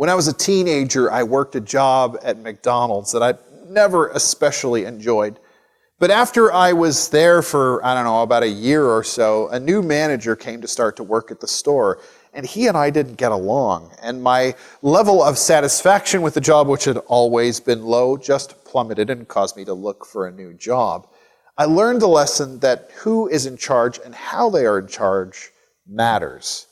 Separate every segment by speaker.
Speaker 1: When I was a teenager, I worked a job at McDonald's that I never especially enjoyed. But after I was there for, about a year or so, a new manager came to start to work at the store, and he and I didn't get along. And my level of satisfaction with the job, which had always been low, just plummeted and caused me to look for a new job. I learned the lesson that who is in charge and how they are in charge matters.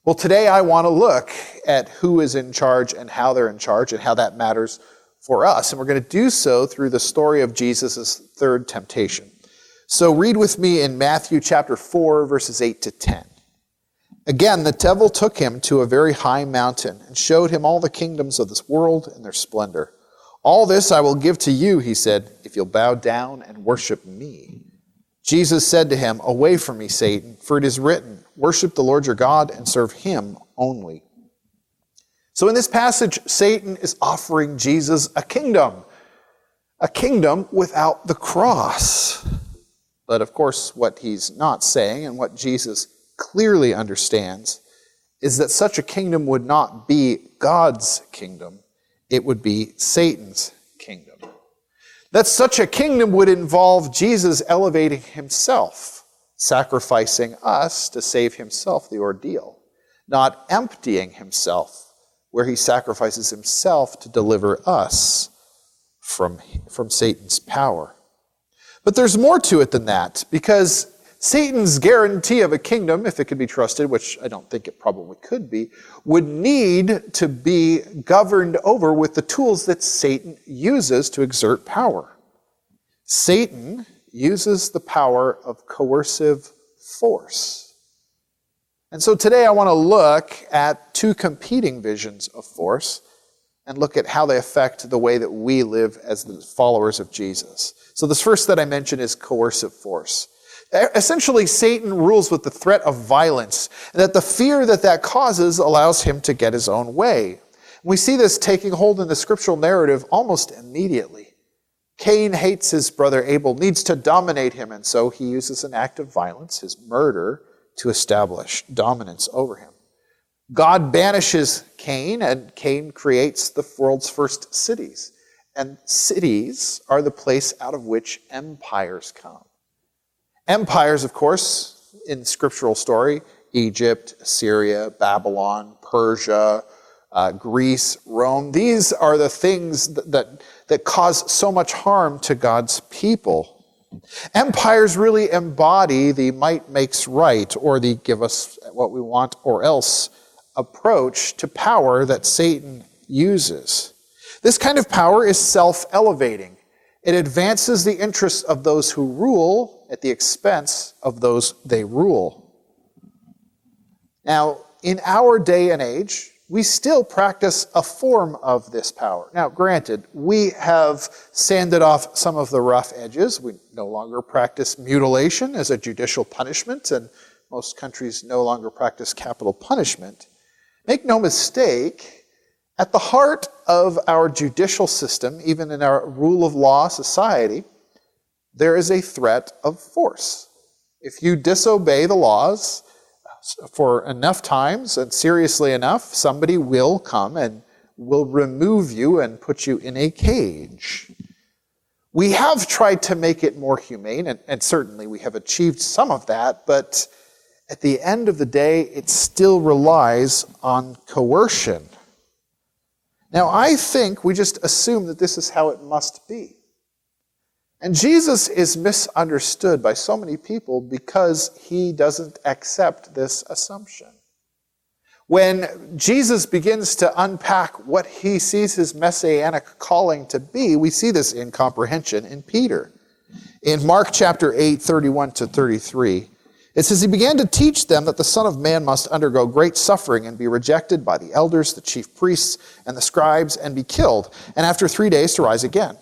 Speaker 1: Well, today I want to look at who is in charge and how they're in charge and how that matters for us. And we're going to do so through the story of Jesus' third temptation. So read with me in Matthew chapter 4, verses 8 to 10. Again, the devil took him to a very high mountain and showed him all the kingdoms of this world and their splendor. All this I will give to you, he said, if you'll bow down and worship me. Jesus said to him, away from me, Satan, for it is written, worship the Lord your God and serve him only. So in this passage, Satan is offering Jesus a kingdom without the cross. But of course, what he's not saying, and what Jesus clearly understands, is that such a kingdom would not be God's kingdom. It would be Satan's kingdom. That such a kingdom would involve Jesus elevating himself, sacrificing us to save himself the ordeal, not emptying himself, where he sacrifices himself to deliver us from Satan's power. But there's more to it than that, because Satan's guarantee of a kingdom, if it could be trusted, which I don't think it probably could be, would need to be governed over with the tools that Satan uses to exert power. Satan uses the power of coercive force. And so today I want to look at two competing visions of force and look at how they affect the way that we live as the followers of Jesus. So this first that I mentioned is coercive force. Essentially, Satan rules with the threat of violence, and that the fear that causes allows him to get his own way. We see this taking hold in the scriptural narrative almost immediately. Cain hates his brother Abel, needs to dominate him, and so he uses an act of violence, his murder, to establish dominance over him. God banishes Cain, and Cain creates the world's first cities. And cities are the place out of which empires come. Empires, of course, in scriptural story, Egypt, Assyria, Babylon, Persia, Greece, Rome. These are the things that cause so much harm to God's people. Empires really embody the might makes right, or the give us what we want or else approach to power that Satan uses. This kind of power is self-elevating. It advances the interests of those who rule at the expense of those they rule. Now, in our day and age, we still practice a form of this power. Now, granted, we have sanded off some of the rough edges. We no longer practice mutilation as a judicial punishment, and most countries no longer practice capital punishment. Make no mistake, at the heart of our judicial system, even in our rule of law society, there is a threat of force. If you disobey the laws for enough times and seriously enough, somebody will come and will remove you and put you in a cage. We have tried to make it more humane, and certainly we have achieved some of that, but at the end of the day, it still relies on coercion. Now, I think we just assume that this is how it must be. And Jesus is misunderstood by so many people because he doesn't accept this assumption. When Jesus begins to unpack what he sees his messianic calling to be, we see this incomprehension in Peter. In Mark chapter 8, 31 to 33, it says, he began to teach them that the Son of Man must undergo great suffering and be rejected by the elders, the chief priests, and the scribes, and be killed, and after 3 days to rise again.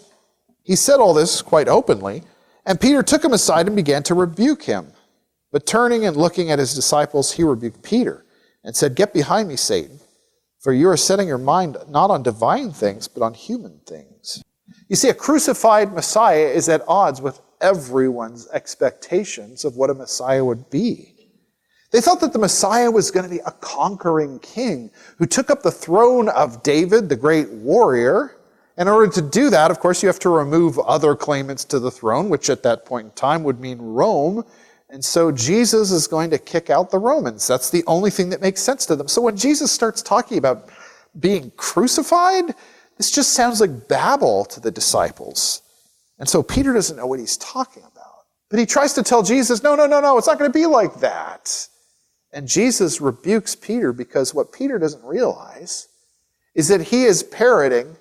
Speaker 1: He said all this quite openly, and Peter took him aside and began to rebuke him. But turning and looking at his disciples, he rebuked Peter and said, get behind me, Satan, for you are setting your mind not on divine things, but on human things. You see, a crucified Messiah is at odds with everyone's expectations of what a Messiah would be. They thought that the Messiah was going to be a conquering king who took up the throne of David, the great warrior. In order to do that, of course, you have to remove other claimants to the throne, which at that point in time would mean Rome. And so Jesus is going to kick out the Romans. That's the only thing that makes sense to them. So when Jesus starts talking about being crucified, this just sounds like babble to the disciples. And so Peter doesn't know what he's talking about. But he tries to tell Jesus, no, it's not going to be like that. And Jesus rebukes Peter because what Peter doesn't realize is that he is parroting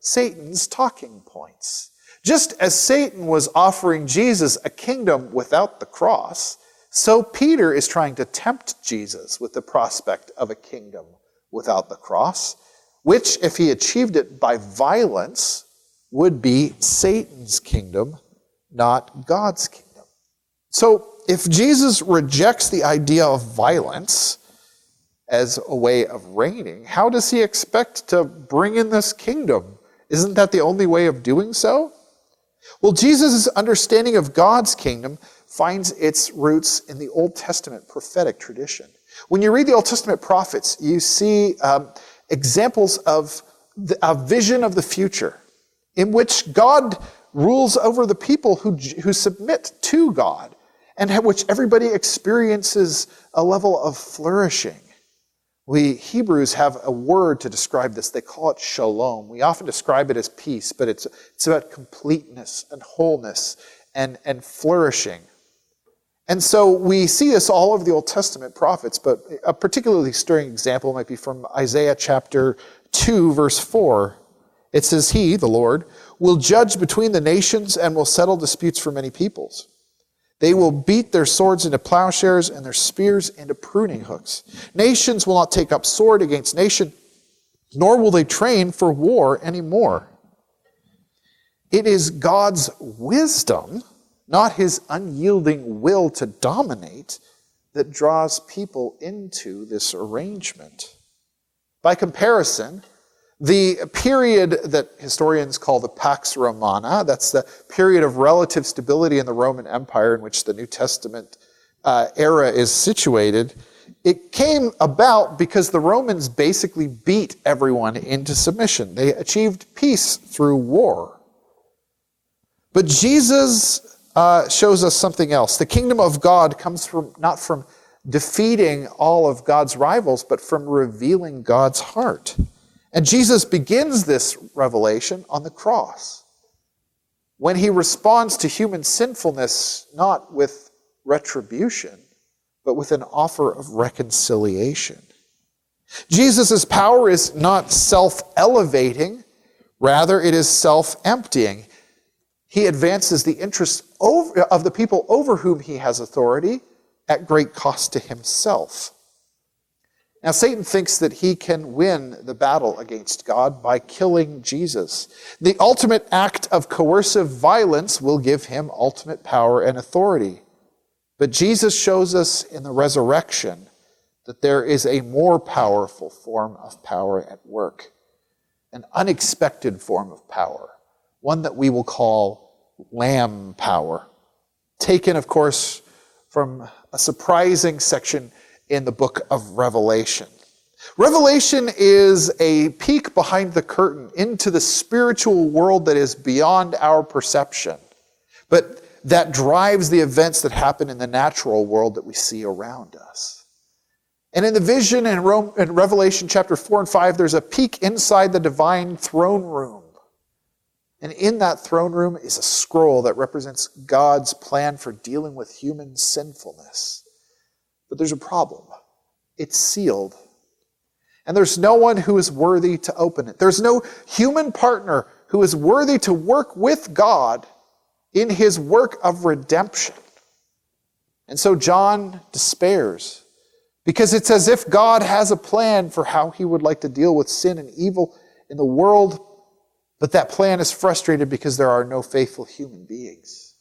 Speaker 1: Satan's talking points. Just as Satan was offering Jesus a kingdom without the cross, so Peter is trying to tempt Jesus with the prospect of a kingdom without the cross, which, if he achieved it by violence, would be Satan's kingdom, not God's kingdom. So if Jesus rejects the idea of violence as a way of reigning, how does he expect to bring in this kingdom? Isn't that the only way of doing so? Well, Jesus' understanding of God's kingdom finds its roots in the Old Testament prophetic tradition. When you read the Old Testament prophets, you see examples of a vision of the future in which God rules over the people who submit to God, and in which everybody experiences a level of flourishing. We Hebrews have a word to describe this. They call it shalom. We often describe it as peace, but it's about completeness and wholeness and flourishing. And so we see this all over the Old Testament prophets, but a particularly stirring example might be from Isaiah chapter 2, verse 4. It says, "He, the Lord, will judge between the nations and will settle disputes for many peoples. They will beat their swords into plowshares and their spears into pruning hooks. Nations will not take up sword against nation, nor will they train for war anymore." It is God's wisdom, not his unyielding will to dominate, that draws people into this arrangement. By comparison, the period that historians call the Pax Romana, that's the period of relative stability in the Roman Empire in which the New Testament era is situated, it came about because the Romans basically beat everyone into submission. They achieved peace through war. But Jesus shows us something else. The kingdom of God comes not from defeating all of God's rivals, but from revealing God's heart. And Jesus begins this revelation on the cross, when he responds to human sinfulness not with retribution, but with an offer of reconciliation. Jesus' power is not self-elevating, rather it is self-emptying. He advances the interests of the people over whom he has authority at great cost to himself. Now, Satan thinks that he can win the battle against God by killing Jesus. The ultimate act of coercive violence will give him ultimate power and authority. But Jesus shows us in the resurrection that there is a more powerful form of power at work, an unexpected form of power, one that we will call lamb power, taken, of course, from a surprising section in the book of Revelation. Revelation is a peek behind the curtain into the spiritual world that is beyond our perception, but that drives the events that happen in the natural world that we see around us. And in the vision in Revelation chapter 4 and 5, there's a peek inside the divine throne room. And in that throne room is a scroll that represents God's plan for dealing with human sinfulness. But there's a problem. It's sealed. And there's no one who is worthy to open it. There's no human partner who is worthy to work with God in his work of redemption. And so John despairs, because it's as if God has a plan for how he would like to deal with sin and evil in the world, but that plan is frustrated because there are no faithful human beings.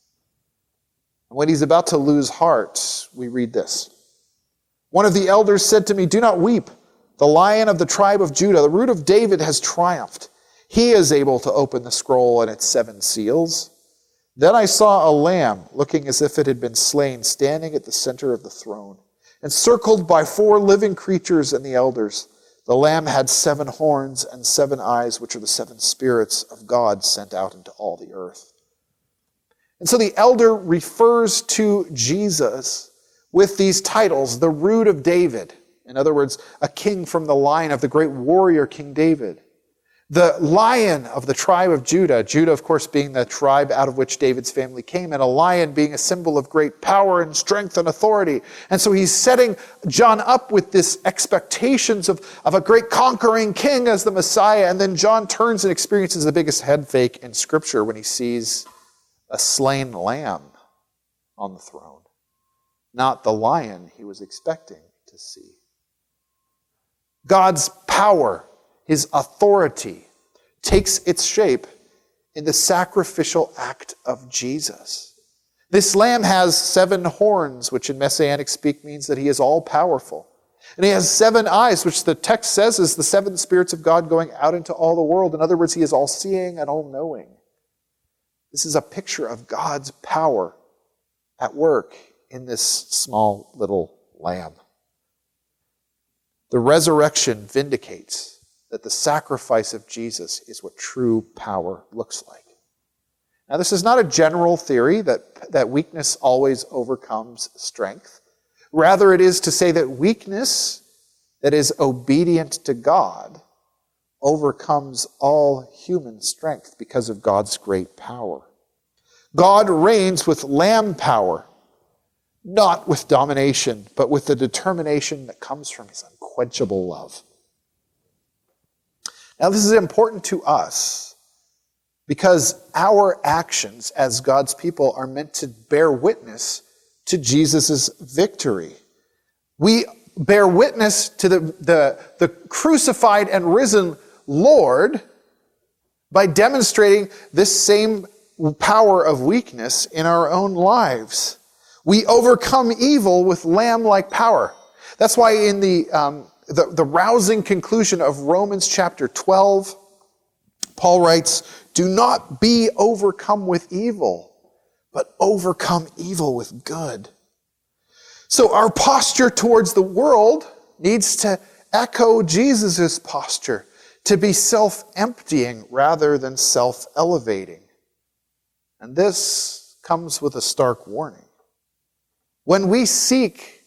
Speaker 1: And when he's about to lose heart, we read this. "One of the elders said to me, 'Do not weep. The Lion of the tribe of Judah, the Root of David, has triumphed. He is able to open the scroll and its 7 seals.' Then I saw a lamb, looking as if it had been slain, standing at the center of the throne. Encircled by 4 living creatures and the elders, the Lamb had 7 horns and 7 eyes, which are the 7 spirits of God sent out into all the earth. And so the elder refers to Jesus with these titles, the root of David. In other words, a king from the line of the great warrior King David. The lion of the tribe of Judah, Judah, of course, being the tribe out of which David's family came, and a lion being a symbol of great power and strength and authority. And so he's setting John up with this expectations of a great conquering king as the Messiah. And then John turns and experiences the biggest head fake in Scripture when he sees a slain lamb on the throne, not the lion he was expecting to see. God's power, his authority, takes its shape in the sacrificial act of Jesus. This lamb has 7 horns, which in Messianic speak means that he is all-powerful. And he has 7 eyes, which the text says is the 7 spirits of God going out into all the world. In other words, he is all-seeing and all-knowing. This is a picture of God's power at work in this small little lamb. The resurrection vindicates that the sacrifice of Jesus is what true power looks like. Now, this is not a general theory that weakness always overcomes strength. Rather, it is to say that weakness that is obedient to God overcomes all human strength because of God's great power. God reigns with lamb power, not with domination, but with the determination that comes from his unquenchable love. Now, this is important to us because our actions as God's people are meant to bear witness to Jesus' victory. We bear witness to the crucified and risen Lord by demonstrating this same power of weakness in our own lives. We overcome evil with lamb-like power. That's why in the rousing conclusion of Romans chapter 12, Paul writes, "Do not be overcome with evil, but overcome evil with good." So our posture towards the world needs to echo Jesus' posture, to be self-emptying rather than self-elevating. And this comes with a stark warning. When we seek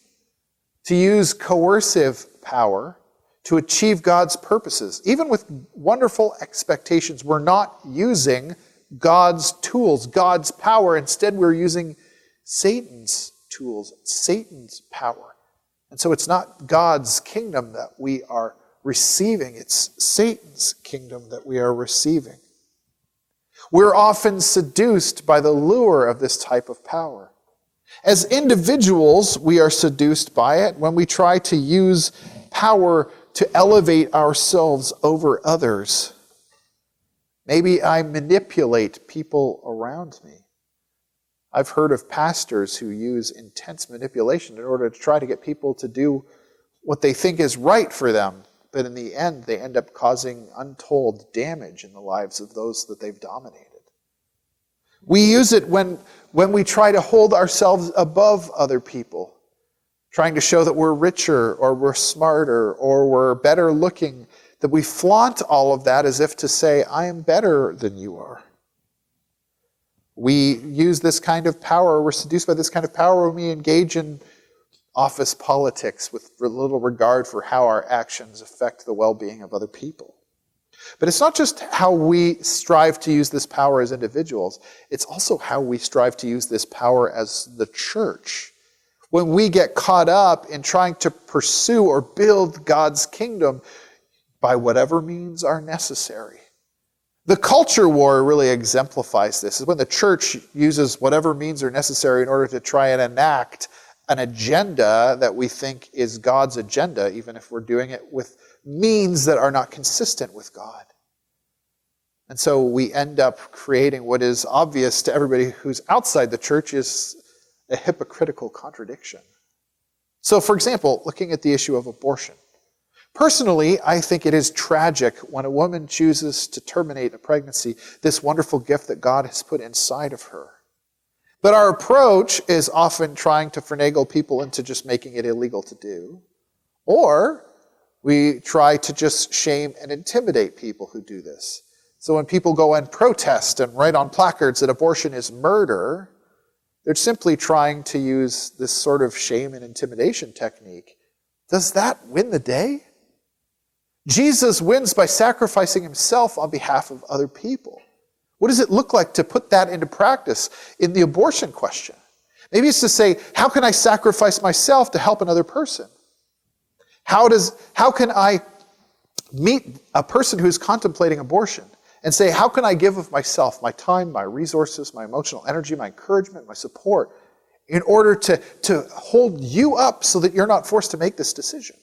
Speaker 1: to use coercive power to achieve God's purposes, even with wonderful expectations, we're not using God's tools, God's power. Instead, we're using Satan's tools, Satan's power. And so it's not God's kingdom that we are receiving, it's Satan's kingdom that we are receiving. We're often seduced by the lure of this type of power. As individuals, we are seduced by it when we try to use power to elevate ourselves over others. Maybe I manipulate people around me. I've heard of pastors who use intense manipulation in order to try to get people to do what they think is right for them. But in the end, they end up causing untold damage in the lives of those that they've dominated. We use it when we try to hold ourselves above other people, trying to show that we're richer or we're smarter or we're better looking, that we flaunt all of that as if to say, I am better than you are. We use this kind of power, we're seduced by this kind of power when we engage in office politics with little regard for how our actions affect the well-being of other people. But it's not just how we strive to use this power as individuals, it's also how we strive to use this power as the church. When we get caught up in trying to pursue or build God's kingdom by whatever means are necessary. The culture war really exemplifies this, is when the church uses whatever means are necessary in order to try and enact an agenda that we think is God's agenda, even if we're doing it with means that are not consistent with God. And so we end up creating what is obvious to everybody who's outside the church is a hypocritical contradiction. So, for example, looking at the issue of abortion. Personally, I think it is tragic when a woman chooses to terminate a pregnancy, this wonderful gift that God has put inside of her. But our approach is often trying to finagle people into just making it illegal to do. Or we try to just shame and intimidate people who do this. So when people go and protest and write on placards that abortion is murder, they're simply trying to use this sort of shame and intimidation technique. Does that win the day? Jesus wins by sacrificing himself on behalf of other people. What does it look like to put that into practice in the abortion question? Maybe it's to say, how can I sacrifice myself to help another person? How can I meet a person who's contemplating abortion and say, how can I give of myself, my time, my resources, my emotional energy, my encouragement, my support, in order to hold you up so that you're not forced to make this decision?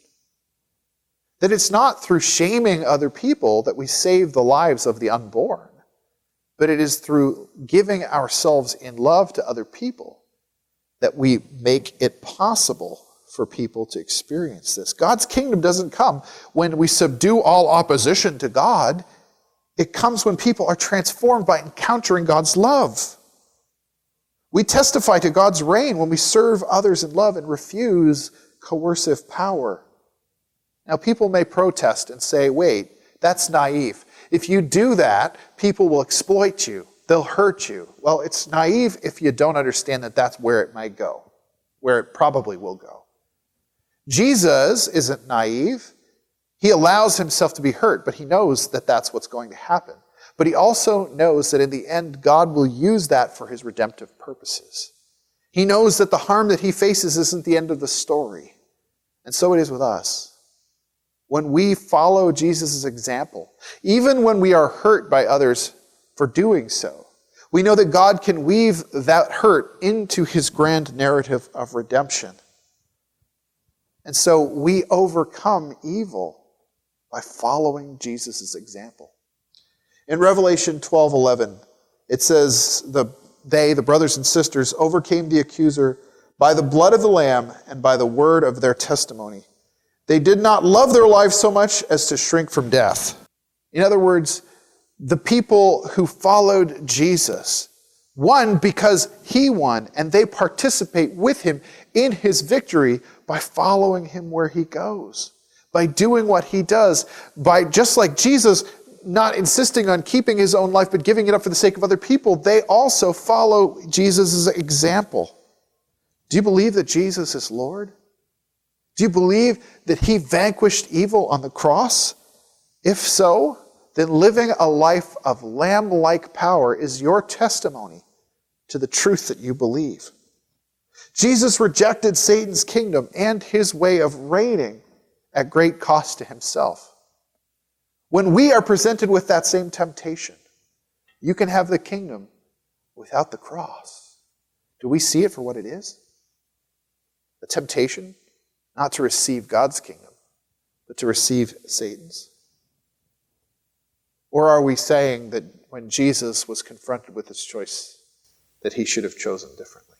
Speaker 1: That it's not through shaming other people that we save the lives of the unborn, but it is through giving ourselves in love to other people that we make it possible for people to experience this. God's kingdom doesn't come when we subdue all opposition to God. It comes when people are transformed by encountering God's love. We testify to God's reign when we serve others in love and refuse coercive power. Now, people may protest and say, wait, that's naive. If you do that, people will exploit you. They'll hurt you. Well, it's naive if you don't understand that that's where it might go, where it probably will go. Jesus isn't naive. He allows himself to be hurt, but he knows that that's what's going to happen. But he also knows that in the end, God will use that for his redemptive purposes. He knows that the harm that he faces isn't the end of the story. And so it is with us. When we follow Jesus' example, even when we are hurt by others for doing so, we know that God can weave that hurt into his grand narrative of redemption. And so we overcome evil by following Jesus' example. In Revelation 12:11, it says, the brothers and sisters, overcame the accuser by the blood of the Lamb and by the word of their testimony. They did not love their lives so much as to shrink from death. In other words, the people who followed Jesus won because he won, and they participate with him in his victory by following him where he goes, by doing what he does, by just like Jesus not insisting on keeping his own life but giving it up for the sake of other people, they also follow Jesus' example. Do you believe that Jesus is Lord? Do you believe that he vanquished evil on the cross? If so, then living a life of lamb-like power is your testimony to the truth that you believe. Jesus rejected Satan's kingdom and his way of reigning at great cost to himself. When we are presented with that same temptation, you can have the kingdom without the cross. Do we see it for what it is? The temptation not to receive God's kingdom, but to receive Satan's? Or are we saying that when Jesus was confronted with his choice, that he should have chosen differently?